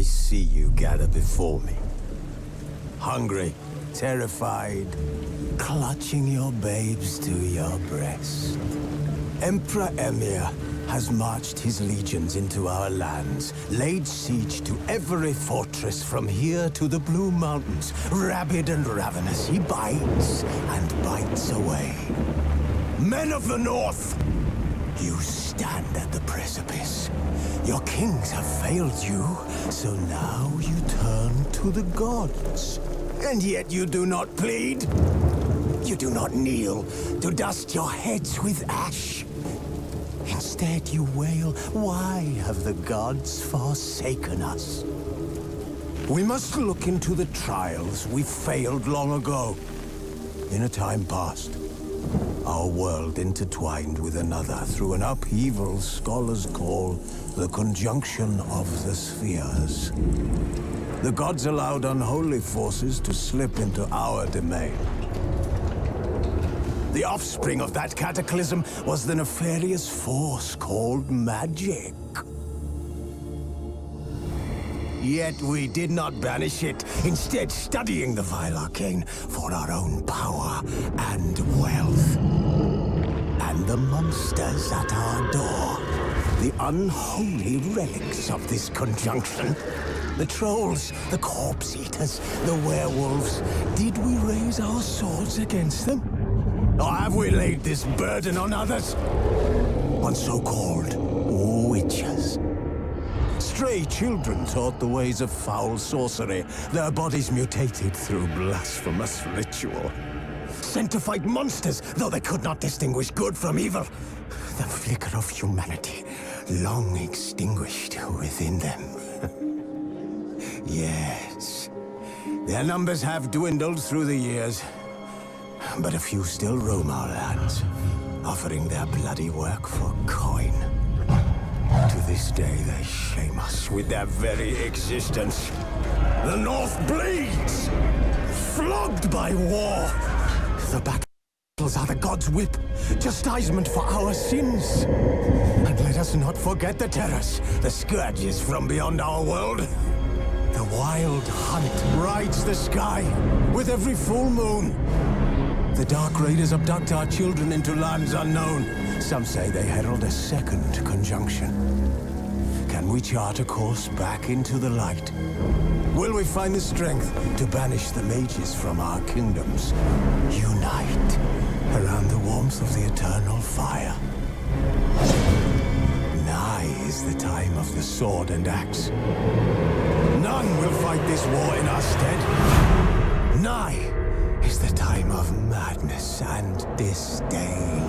see you gather before me. Hungry, terrified, clutching your babes to your breast. Emperor Emhyr has marched his legions into our lands, laid siege to every fortress from here to the Blue Mountains. Rabid and ravenous, he bites and bites away. Men of the North, you stand at the precipice. Your kings have failed you, so now you turn to the gods. And yet you do not plead. You do not kneel to dust your heads with ash. Instead you wail, why have the gods forsaken us? We must look into the trials we failed long ago. In a time past, our world intertwined with another through an upheaval scholars call the conjunction of the spheres. The gods allowed unholy forces to slip into our domain. The offspring of that cataclysm was the nefarious force called magic. Yet we did not banish it, instead studying the vile arcane for our own power and wealth. And the monsters at our door, the unholy relics of this conjunction. The trolls, the corpse-eaters, the werewolves. Did we raise our swords against them? Or have we laid this burden on others? On so-called witches. Stray children taught the ways of foul sorcery, their bodies mutated through blasphemous ritual. Sent to fight monsters, though they could not distinguish good from evil. The flicker of humanity, long extinguished within them. Yes, their numbers have dwindled through the years. But a few still roam our lands, offering their bloody work for coin. To this day, they shame us with their very existence. The North bleeds, flogged by war. The battles are the gods' whip, chastisement for our sins. And let us not forget the terrors, the scourges from beyond our world. The wild hunt rides the sky with every full moon. The Dark Raiders abduct our children into lands unknown. Some say they herald a second conjunction. Can we chart a course back into the light? Will we find the strength to banish the mages from our kingdoms? Unite around the warmth of the eternal fire. Nigh is the time of the sword and axe. None will fight this war in our stead. Nigh is the time of madness and disdain.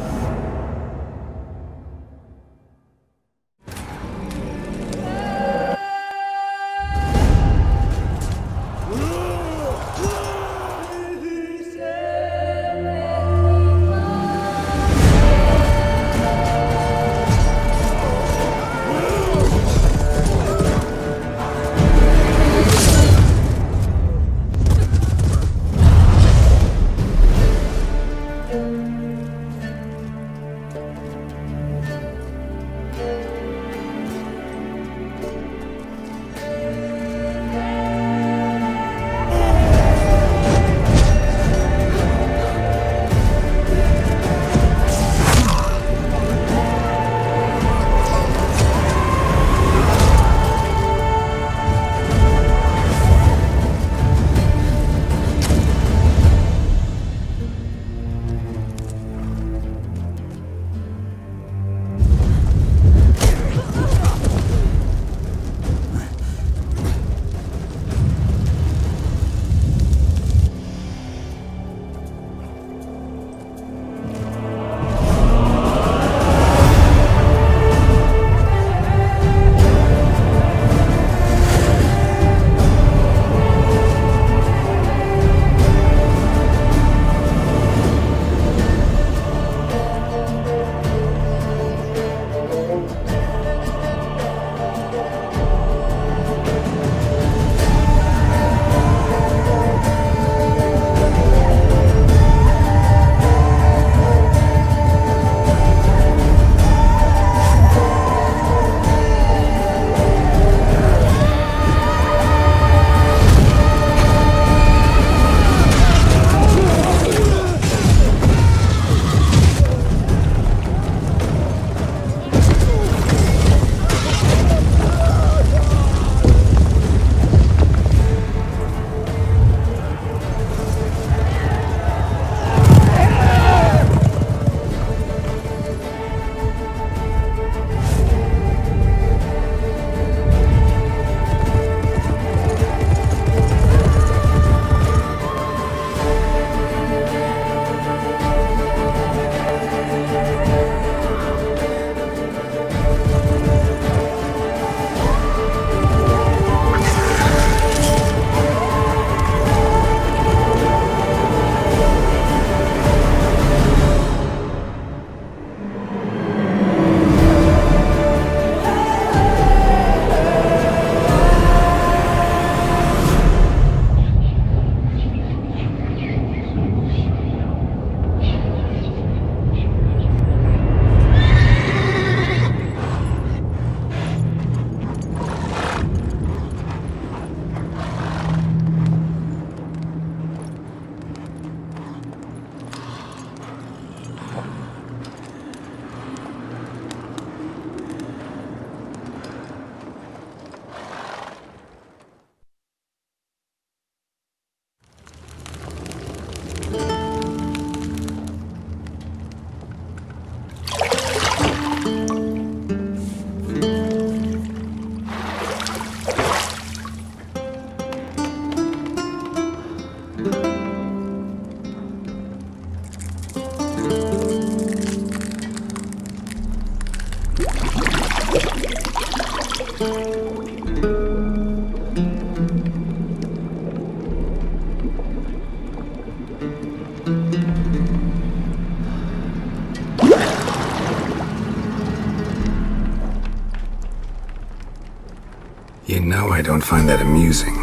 You know I don't find that amusing.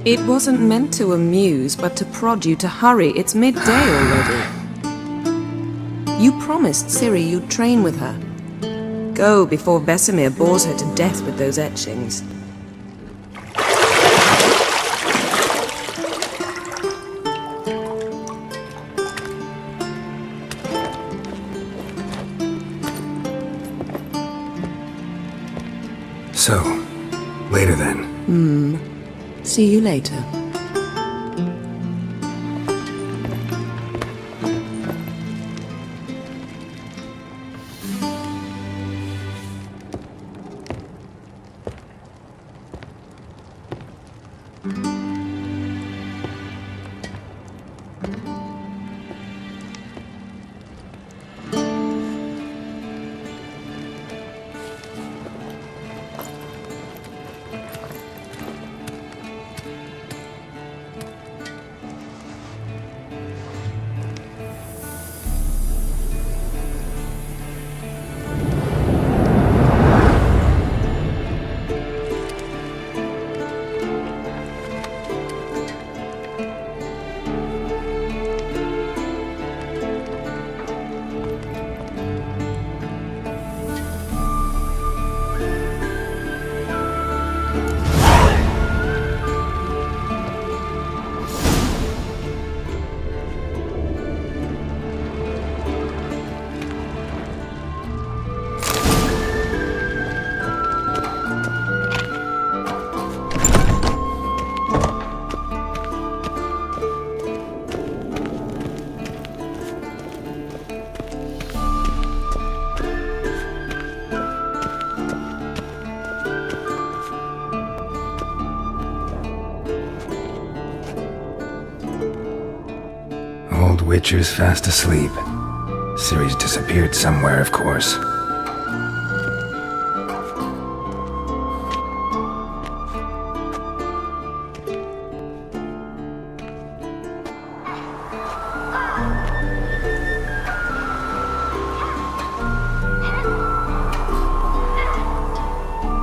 It wasn't meant to amuse, but to prod you to hurry. It's midday already. You promised Ciri you'd train with her. Go before Vesemir bores her to death with those etchings. So, later then. See you later. Witcher's fast asleep. Ciri's disappeared somewhere, of course.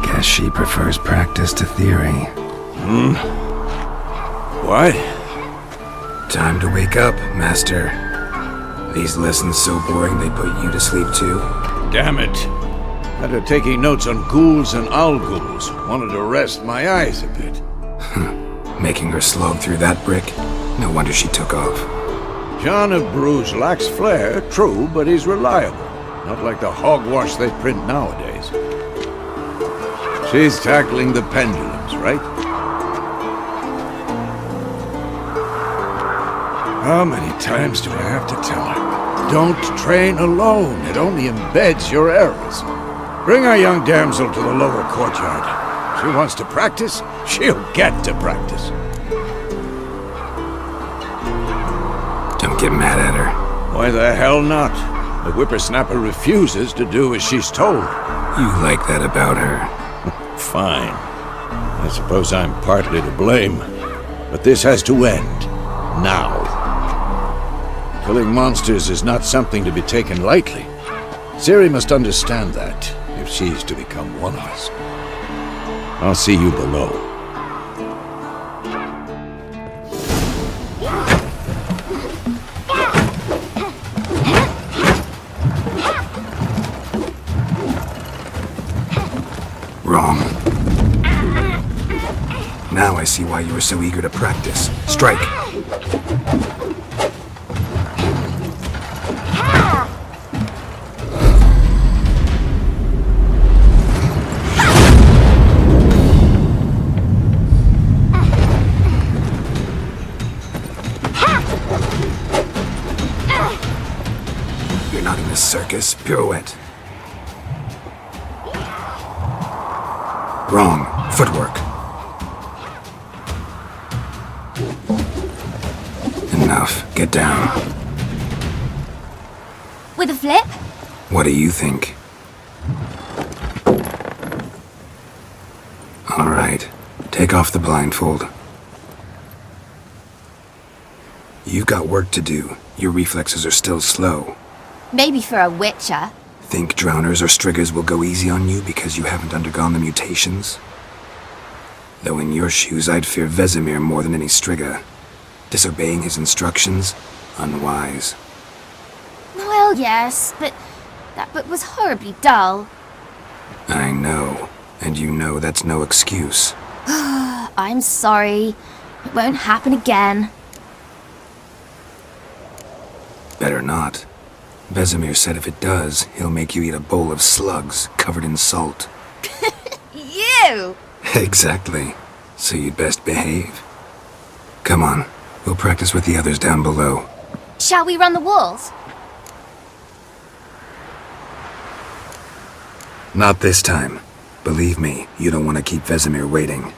Guess she prefers practice to theory. What? Time to wake up, Master. These lessons so boring they put you to sleep too? Damn it. After taking notes on ghouls and owl ghouls, wanted to rest my eyes a bit. Making her slog through that brick? No wonder she took off. John of Bruges lacks flair, true, but he's reliable. Not like the hogwash they print nowadays. She's tackling the pendulums, right? How many times do I have to tell her? Don't train alone. It only embeds your errors. Bring our young damsel to the lower courtyard. She wants to practice, she'll get to practice. Don't get mad at her. Why the hell not? The whippersnapper refuses to do as she's told. You like that about her? Fine. I suppose I'm partly to blame. But this has to end. Now. Killing monsters is not something to be taken lightly. Ciri must understand that, if she's to become one of us. I'll see you below. Wrong. Now I see why you were so eager to practice. Strike! Circus pirouette. Wrong. Footwork. Enough. Get down. With a flip? What do you think? All right. right. Take off the blindfold. You've got work to do. Your reflexes are still slow. Maybe for a witcher. Think drowners or striggers will go easy on you because you haven't undergone the mutations? Though in your shoes, I'd fear Vesemir more than any strigger. Disobeying his instructions? Unwise. Well, yes, but that book was horribly dull. I know. And you know that's no excuse. I'm sorry. It won't happen again. Better not. Vesemir said if it does, he'll make you eat a bowl of slugs covered in salt. You! Exactly. So you'd best behave. Come on, we'll practice with the others down below. Shall we run the walls? Not this time. Believe me, you don't want to keep Vesemir waiting.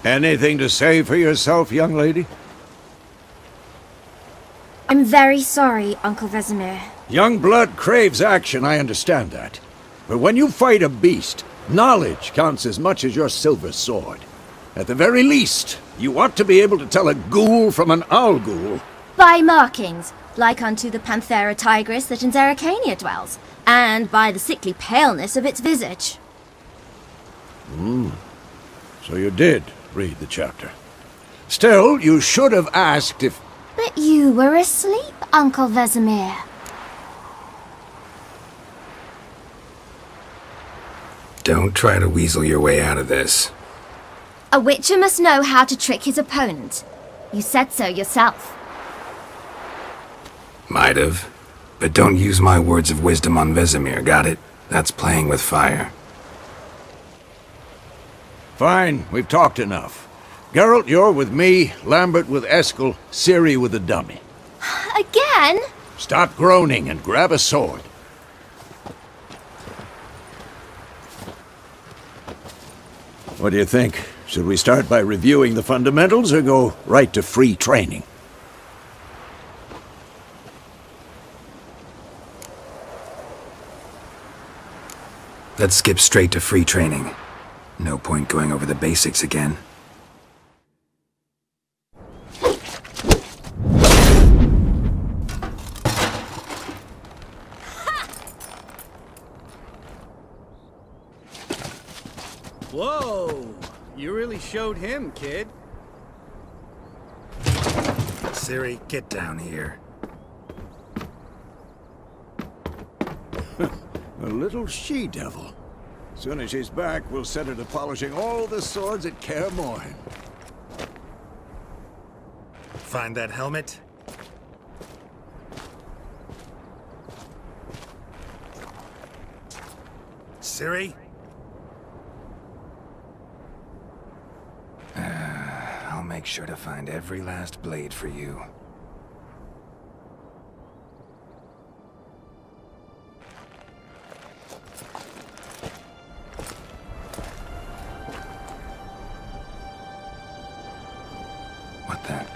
Anything to say for yourself, young lady? I'm very sorry, Uncle Vesemir. Young blood craves action, I understand that. But when you fight a beast, knowledge counts as much as your silver sword. At the very least, you ought to be able to tell a ghoul from an owl ghoul. By markings, like unto the Panthera tigris that in Zerrikania dwells, and by the sickly paleness of its visage. So you did read the chapter. Still, you should have asked if... But you were asleep, Uncle Vesemir. Don't try to weasel your way out of this. A witcher must know how to trick his opponent. You said so yourself. Might have. But don't use my words of wisdom on Vesemir, got it? That's playing with fire. Fine, we've talked enough. Geralt, you're with me, Lambert with Eskel, Ciri with the dummy. Again? Stop groaning and grab a sword. What do you think? Should we start by reviewing the fundamentals or go right to free training? Let's skip straight to free training. No point going over the basics again. Whoa! You really showed him, kid. Ciri, get down here. A little she-devil. Soon as she's back, we'll set her to polishing all the swords at Kaer Morhen. Find that helmet? Ciri? I'll make sure to find every last blade for you. What then?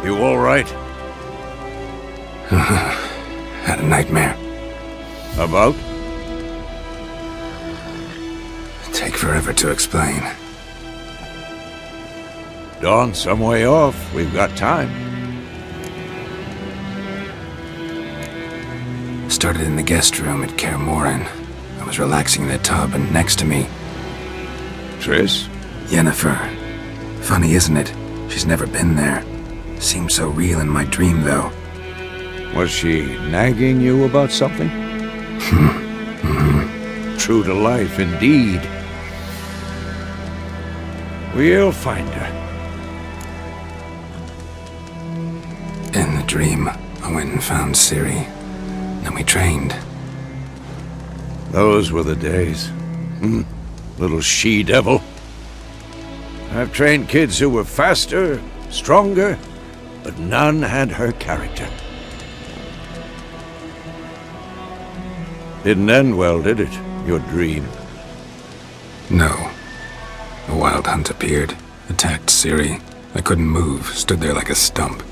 You all right? Had a nightmare. About? Take forever to explain. Dawn's some way off. We've got time. Started in the guest room at Kaer Morhen. I was relaxing in the tub, and next to me, Triss? Yennefer. Funny, isn't it? She's never been there. Seemed so real in my dream, though. Was she nagging you about something? True to life, indeed. We'll find her. In the dream, I went and found Ciri. Then we trained. Those were the days. Little she-devil. I've trained kids who were faster, stronger, but none had her character. Didn't end well, did it? Your dream? No. A wild hunt appeared, attacked Ciri. I couldn't move, stood there like a stump.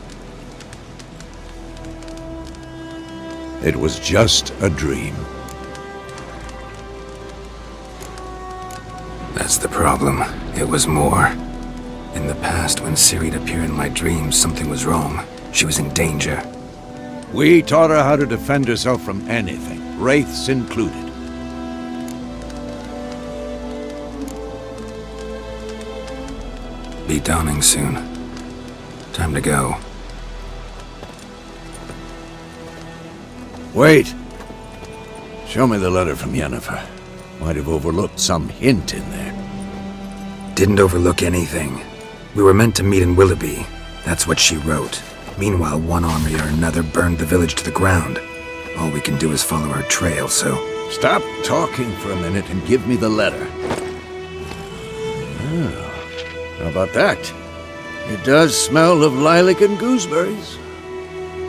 It was just a dream. That's the problem. It was more. In the past, when Ciri'd appear in my dreams, something was wrong. She was in danger. We taught her how to defend herself from anything, wraiths included. Be dawning soon. Time to go. Wait! Show me the letter from Yennefer. Might have overlooked some hint in there. Didn't overlook anything. We were meant to meet in Willoughby. That's what she wrote. Meanwhile, one army or another burned the village to the ground. All we can do is follow her trail, so... Stop talking for a minute and give me the letter. How about that? It does smell of lilac and gooseberries.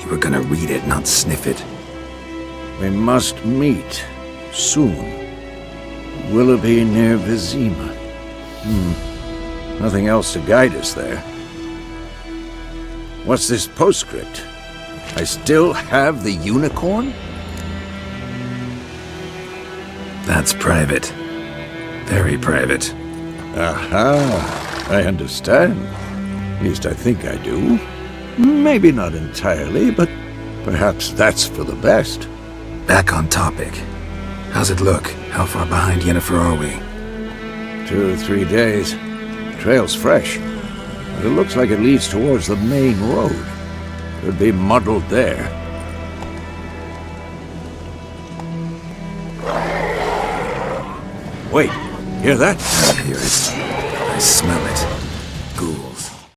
You were gonna read it, not sniff it. We must meet. Soon. Willoughby near Vizima. Nothing else to guide us there. What's this postscript? I still have the unicorn? That's private. Very private. Aha, I understand. At least I think I do. Maybe not entirely, but perhaps that's for the best. Back on topic. How's it look? How far behind Yennefer are we? 2 or 3 days. Trail's fresh, but it looks like it leads towards the main road. Could be muddled there. Wait, hear that? I hear it. I smell it. Ghoul.